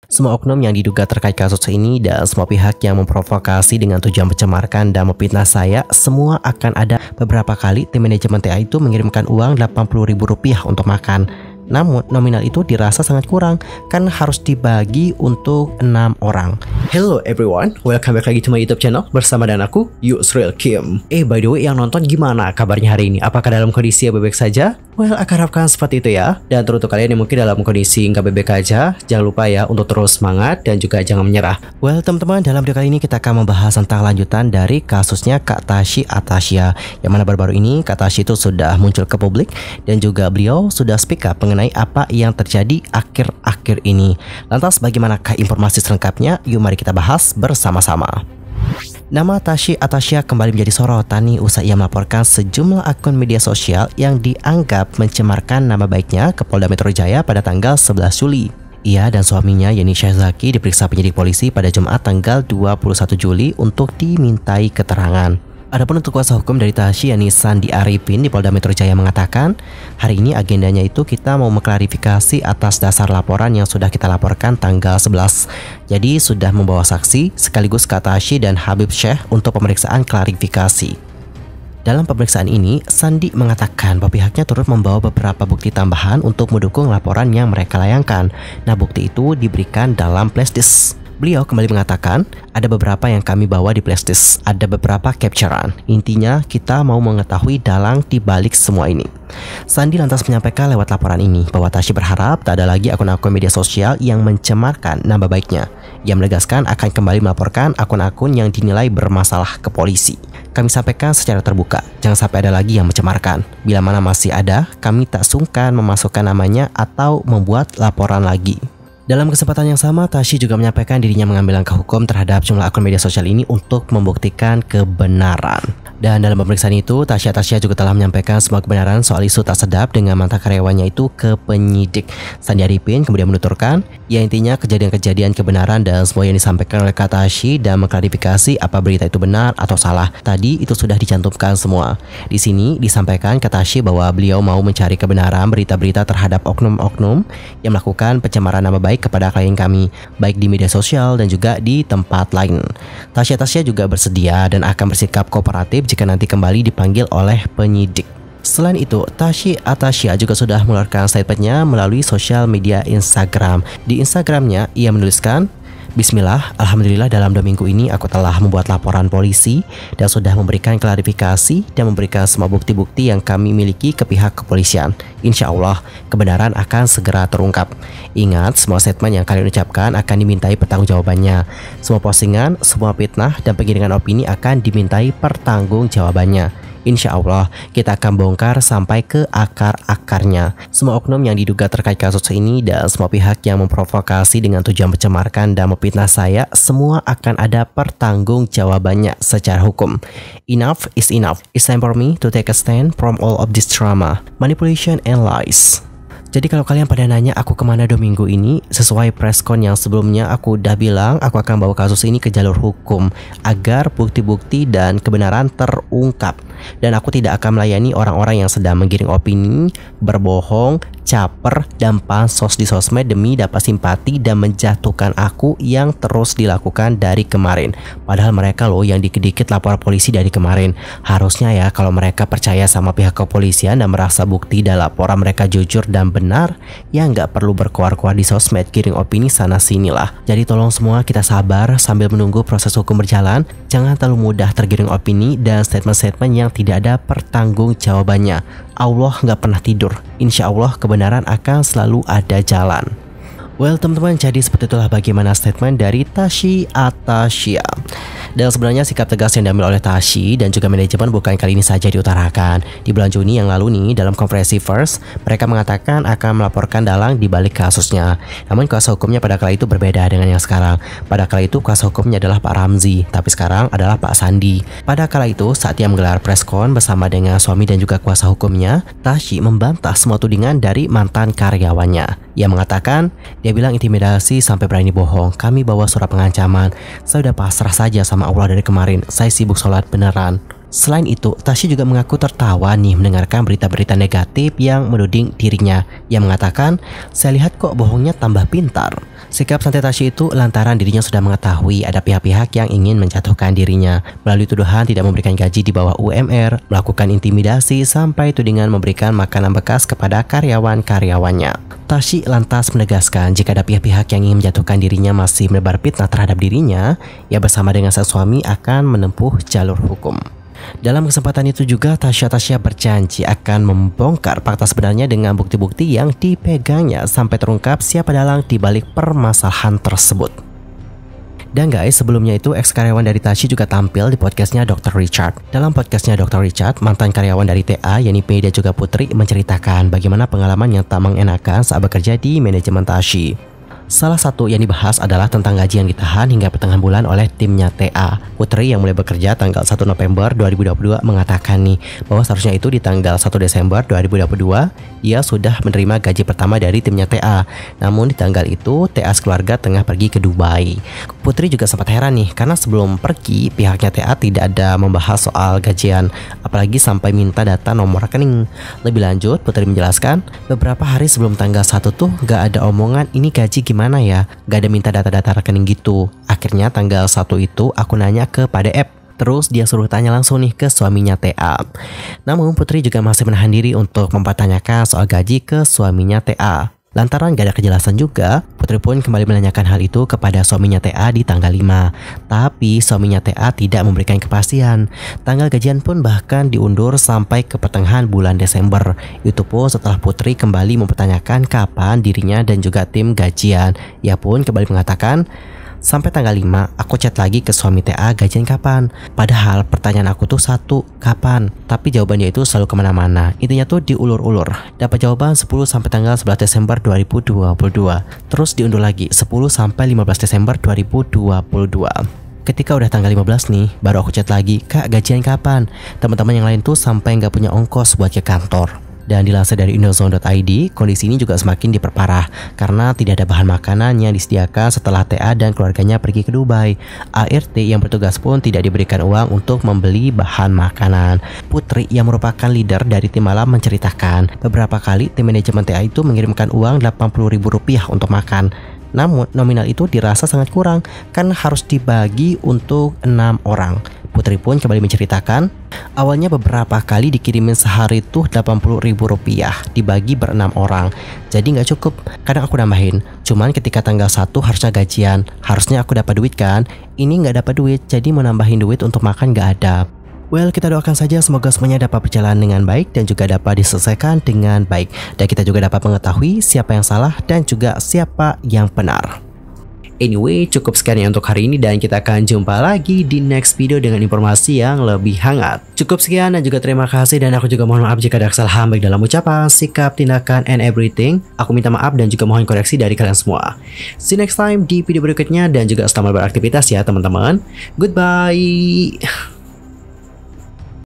Semua oknum yang diduga terkait kasus ini dan semua pihak yang memprovokasi dengan tujuan mencemarkan dan memfitnah saya, semua akan ada. Beberapa kali tim manajemen TA itu mengirimkan uang Rp80.000 untuk makan. Namun nominal itu dirasa sangat kurang, kan harus dibagi untuk 6 orang. Hello everyone, welcome back lagi to my YouTube channel bersama dengan aku, Yusril Kim. By the way, yang nonton gimana kabarnya hari ini? Apakah dalam kondisi yang baik-baik saja? Well, aku harapkan seperti itu ya. Dan untuk kalian yang mungkin dalam kondisi nggak baik-baik aja, jangan lupa ya untuk terus semangat dan juga jangan menyerah. Well teman-teman, dalam video kali ini kita akan membahas tentang lanjutan dari kasusnya Kak Tashy Atasya, yang mana baru-baru ini Kak Tashy itu sudah muncul ke publik dan juga beliau sudah speak up mengenai apa yang terjadi akhir-akhir ini. Lantas bagaimanakah informasi selengkapnya? Yuk mari kita bahas bersama-sama. Nama Tashy Atasya kembali menjadi sorotan nih usai ia melaporkan sejumlah akun media sosial yang dianggap mencemarkan nama baiknya ke Polda Metro Jaya pada tanggal 11 Juli. Ia dan suaminya Yeni Syahzaki diperiksa penyidik polisi pada Jumat tanggal 21 Juli untuk dimintai keterangan. Adapun untuk kuasa hukum dari Tashy, yakni Sandi Arifin di Polda Metro Jaya mengatakan, hari ini agendanya itu kita mau mengklarifikasi atas dasar laporan yang sudah kita laporkan tanggal 11. Jadi sudah membawa saksi sekaligus Kak Tashy dan Habib Syekh untuk pemeriksaan klarifikasi. Dalam pemeriksaan ini, Sandi mengatakan bahwa pihaknya turut membawa beberapa bukti tambahan untuk mendukung laporan yang mereka layangkan. Nah, bukti itu diberikan dalam flashdisk. Beliau kembali mengatakan, ada beberapa yang kami bawa di flashdisk, ada beberapa capturean. Intinya, kita mau mengetahui dalang di balik semua ini. Sandi lantas menyampaikan lewat laporan ini bahwa Tashy berharap tak ada lagi akun-akun media sosial yang mencemarkan nama baiknya. Ia menegaskan akan kembali melaporkan akun-akun yang dinilai bermasalah ke polisi. Kami sampaikan secara terbuka, jangan sampai ada lagi yang mencemarkan. Bila mana masih ada, kami tak sungkan memasukkan namanya atau membuat laporan lagi. Dalam kesempatan yang sama, Tashy juga menyampaikan dirinya mengambil langkah hukum terhadap jumlah akun media sosial ini untuk membuktikan kebenaran. Dan dalam pemeriksaan itu, Tashy Atasya juga telah menyampaikan semua kebenaran soal isu tak sedap dengan mantan karyawannya itu ke penyidik. Sandi Arifin kemudian menuturkan, ya intinya kejadian-kejadian kebenaran dan semua yang disampaikan oleh Kak Tashy dan mengklarifikasi apa berita itu benar atau salah. Tadi itu sudah dicantumkan semua. Di sini disampaikan Kak Tashy bahwa beliau mau mencari kebenaran berita-berita terhadap oknum-oknum yang melakukan pencemaran nama baik kepada klien kami, baik di media sosial dan juga di tempat lain. Tashy Atasya juga bersedia dan akan bersikap kooperatif jika nanti kembali dipanggil oleh penyidik. Selain itu, Tashy Atasya juga sudah mengeluarkan statementnya melalui sosial media Instagram. Di Instagramnya, ia menuliskan, Bismillah, Alhamdulillah dalam 2 minggu ini aku telah membuat laporan polisi dan sudah memberikan klarifikasi dan memberikan semua bukti-bukti yang kami miliki ke pihak kepolisian. Insya Allah, kebenaran akan segera terungkap. Ingat, semua statement yang kalian ucapkan akan dimintai pertanggungjawabannya. Semua postingan, semua fitnah, dan penggiringan opini akan dimintai pertanggungjawabannya. Insya Allah, kita akan bongkar sampai ke akar-akarnya. Semua oknum yang diduga terkait kasus ini dan semua pihak yang memprovokasi dengan tujuan mencemarkan dan memfitnah saya, semua akan ada pertanggungjawabannya secara hukum. Enough is enough. It's time for me to take a stand from all of this drama, manipulation and lies. Jadi kalau kalian pada nanya aku kemana 2 minggu ini, sesuai preskon yang sebelumnya aku udah bilang aku akan bawa kasus ini ke jalur hukum agar bukti-bukti dan kebenaran terungkap. Dan aku tidak akan melayani orang-orang yang sedang menggiring opini, berbohong, caper, dan pansos di sosmed demi dapat simpati dan menjatuhkan aku yang terus dilakukan dari kemarin. Padahal mereka loh yang dikit-dikit lapor polisi dari kemarin. Harusnya ya kalau mereka percaya sama pihak kepolisian dan merasa bukti dan laporan mereka jujur dan benar, ya nggak perlu berkoar-koar di sosmed giring opini sana sinilah. Jadi tolong semua kita sabar sambil menunggu proses hukum berjalan. Jangan terlalu mudah tergiring opini dan statement-statement yang tidak ada pertanggungjawabannya. Allah nggak pernah tidur. Insya Allah kebenaran akan selalu ada jalan. Well teman-teman, jadi seperti itulah bagaimana statement dari Tashy Atasya. Dan sebenarnya sikap tegas yang diambil oleh Tashy dan juga manajemen bukan kali ini saja diutarakan. Di bulan Juni yang lalu nih, dalam konferensi pers, mereka mengatakan akan melaporkan dalang di balik kasusnya. Namun kuasa hukumnya pada kala itu berbeda dengan yang sekarang. Pada kala itu kuasa hukumnya adalah Pak Ramzi, tapi sekarang adalah Pak Sandi. Pada kala itu saat ia menggelar preskon bersama dengan suami dan juga kuasa hukumnya, Tashy membantah semua tudingan dari mantan karyawannya. Ia mengatakan, dia bilang intimidasi sampai berani bohong. Kami bawa surat pengancaman. Saya udah pasrah saja sama Allah dari kemarin. Saya sibuk sholat beneran. Selain itu, Tasya juga mengaku tertawa nih mendengarkan berita-berita negatif yang menuding dirinya. Yang mengatakan, saya lihat kok bohongnya tambah pintar. Sikap santai Tasya itu lantaran dirinya sudah mengetahui ada pihak-pihak yang ingin menjatuhkan dirinya melalui tuduhan tidak memberikan gaji di bawah UMR, melakukan intimidasi, sampai tudingan memberikan makanan bekas kepada karyawan-karyawannya. Tasya lantas menegaskan jika ada pihak-pihak yang ingin menjatuhkan dirinya masih menebar fitnah terhadap dirinya, ia bersama dengan sang suami akan menempuh jalur hukum. Dalam kesempatan itu juga Tasya berjanji akan membongkar fakta sebenarnya dengan bukti-bukti yang dipegangnya sampai terungkap siapa dalang di balik permasalahan tersebut. Dan guys, sebelumnya itu ex karyawan dari Tasya juga tampil di podcastnya Dr. Richard. Dalam podcastnya Dr. Richard, mantan karyawan dari TA, yakni P dan juga Putri, menceritakan bagaimana pengalaman yang tak mengenakan saat bekerja di manajemen Tasya. Salah satu yang dibahas adalah tentang gaji yang ditahan hingga pertengahan bulan oleh timnya TA. Putri yang mulai bekerja tanggal 1 November 2022 mengatakan nih bahwa seharusnya itu di tanggal 1 Desember 2022 ia sudah menerima gaji pertama dari timnya TA. Namun di tanggal itu TA sekeluarga tengah pergi ke Dubai. Putri juga sempat heran nih karena sebelum pergi pihaknya TA tidak ada membahas soal gajian, apalagi sampai minta data nomor rekening. Lebih lanjut, Putri menjelaskan beberapa hari sebelum tanggal 1 tuh gak ada omongan ini gaji gimana ya, gak ada minta data-data rekening gitu. Akhirnya tanggal 1 itu aku nanya ke PDF, terus dia suruh tanya langsung nih ke suaminya TA. Namun Putri juga masih menahan diri untuk mempertanyakan soal gaji ke suaminya TA. Lantaran gak ada kejelasan juga, Putri pun kembali menanyakan hal itu kepada suaminya TA di tanggal 5. Tapi suaminya TA tidak memberikan kepastian. Tanggal gajian pun bahkan diundur sampai ke pertengahan bulan Desember. Itu pun setelah Putri kembali mempertanyakan kapan dirinya dan juga tim gajian. Ia pun kembali mengatakan, sampai tanggal 5 aku chat lagi ke suami TA gajian kapan. Padahal pertanyaan aku tuh satu, kapan? Tapi jawabannya itu selalu kemana-mana. Intinya tuh diulur-ulur. Dapat jawaban 10 sampai tanggal 11 Desember 2022. Terus diundur lagi 10 sampai 15 Desember 2022. Ketika udah tanggal 15 nih, baru aku chat lagi, kak gajian kapan? Teman-teman yang lain tuh sampai nggak punya ongkos buat ke kantor. Dan dilansir dari indozone.id, kondisi ini juga semakin diperparah karena tidak ada bahan makanan yang disediakan setelah TA dan keluarganya pergi ke Dubai. ART yang bertugas pun tidak diberikan uang untuk membeli bahan makanan. Putri yang merupakan leader dari tim malam menceritakan beberapa kali tim manajemen TA itu mengirimkan uang Rp80.000 untuk makan. Namun nominal itu dirasa sangat kurang karena harus dibagi untuk 6 orang. Putri pun kembali menceritakan, awalnya beberapa kali dikirimin sehari tuh Rp80.000 dibagi ber-6 orang. Jadi nggak cukup, kadang aku nambahin. Cuman ketika tanggal 1 harusnya gajian, harusnya aku dapat duit kan. Ini nggak dapat duit, jadi mau nambahin duit untuk makan nggak ada. Well, kita doakan saja semoga semuanya dapat berjalan dengan baik dan juga dapat diselesaikan dengan baik. Dan kita juga dapat mengetahui siapa yang salah dan juga siapa yang benar. Anyway, cukup sekian ya untuk hari ini dan kita akan jumpa lagi di next video dengan informasi yang lebih hangat. Cukup sekian dan juga terima kasih, dan aku juga mohon maaf jika ada kesalahan baik dalam ucapan, sikap, tindakan, and everything. Aku minta maaf dan juga mohon koreksi dari kalian semua. See you next time di video berikutnya dan juga selamat beraktivitas ya teman-teman. Goodbye.